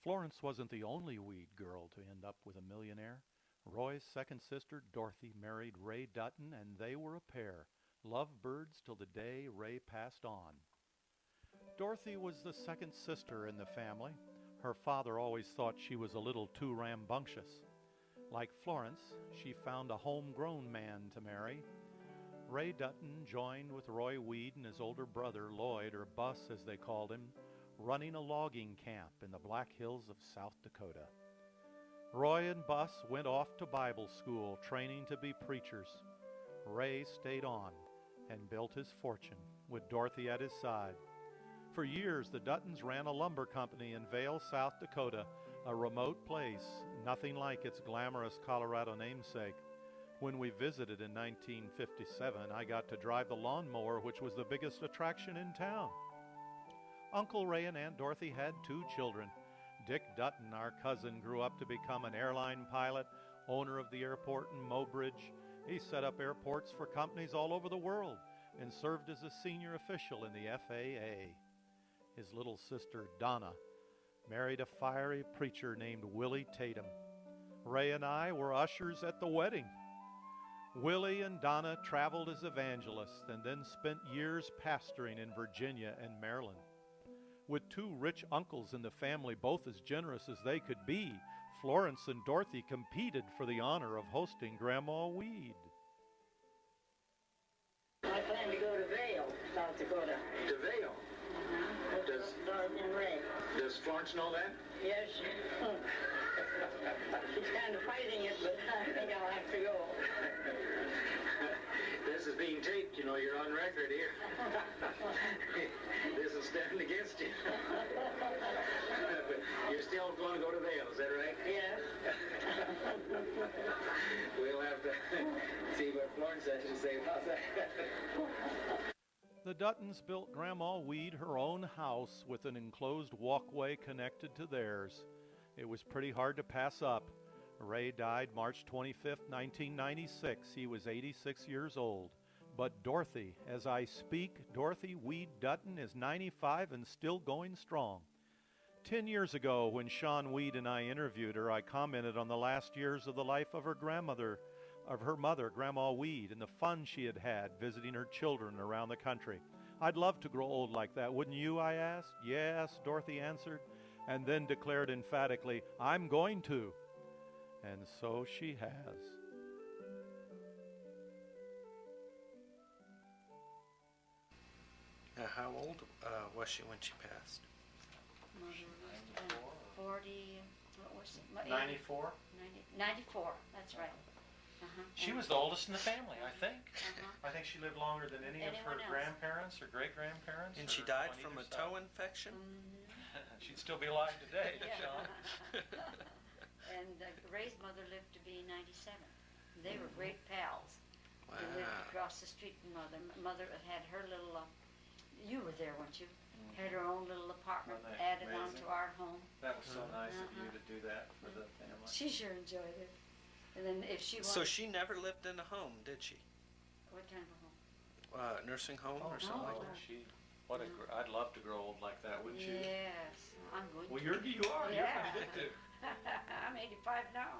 Florence wasn't the only Weed girl to end up with a millionaire. Roy's second sister, Dorothy, married Ray Dutton, and they were a pair, lovebirds till the day Ray passed on. Dorothy was the second sister in the family. Her father always thought she was a little too rambunctious. Like Florence, she found a homegrown man to marry. Ray Dutton joined with Roy Weed and his older brother, Lloyd, or Bus as they called him, running a logging camp in the Black Hills of South Dakota. Roy and Bus went off to Bible school, training to be preachers. Ray stayed on and built his fortune with Dorothy at his side. For years, the Duttons ran a lumber company in Vail, South Dakota, a remote place, nothing like its glamorous Colorado namesake. When we visited in 1957, I got to drive the lawnmower, which was the biggest attraction in town. Uncle Ray and Aunt Dorothy had 2 children. Dick Dutton, our cousin, grew up to become an airline pilot, owner of the airport in Mobridge. He set up airports for companies all over the world and served as a senior official in the FAA. His little sister, Donna, married a fiery preacher named Willie Tatum. Ray and I were ushers at the wedding. Willie and Donna traveled as evangelists and then spent years pastoring in Virginia and Maryland. With 2 rich uncles in the family, both as generous as they could be, Florence and Dorothy competed for the honor of hosting Grandma Weed. I plan to go to Vail, South Dakota. To Vail? Does Dorothy and Ray. Does Florence know that? Yes. She's kind of fighting it, but I think I'll have to go. This is being taped, you know, you're on record here. This will stand against you. But you're still going to go to Vail, is that right? Yes. We'll have to see what Florence has to say about that. The Duttons built Grandma Weed her own house with an enclosed walkway connected to theirs. It was pretty hard to pass up. Ray died March 25, 1996. He was 86 years old. But Dorothy, as I speak, Dorothy Weed Dutton is 95 and still going strong. 10 years ago, when Sean Weed and I interviewed her, I commented on the last years of the life of her mother, Grandma Weed, and the fun she had had visiting her children around the country. I'd love to grow old like that, wouldn't you, I asked. Yes, Dorothy answered, and then declared emphatically, I'm going to. And so she has. How old was she when she passed? Mother must have been 40, what was it? 94? 94, that's right. She was the oldest in the family, I think. Uh-huh. I think she lived longer than any of her Anyone else. grandparents or great-grandparents. And she or died on from either a side. toe infection? Mm-hmm. She'd still be alive today, Yeah. Sean. And Ray's mother lived to be 97. They were great pals. They lived Wow. across the street from Mother. Mother had her little, you were there, weren't you? Had her own little apartment Wasn't that added amazing? onto our home. That was so nice of Uh-huh. you to do that for the family. She sure enjoyed it. And then if she wanted... So she never lived in a home, did she? What kind of a home? Nursing home or something no. like that? She, I'd love to grow old like that, wouldn't you? Yes, I'm going Well, to. you are. Yeah. You're addictive. I'm 85 now.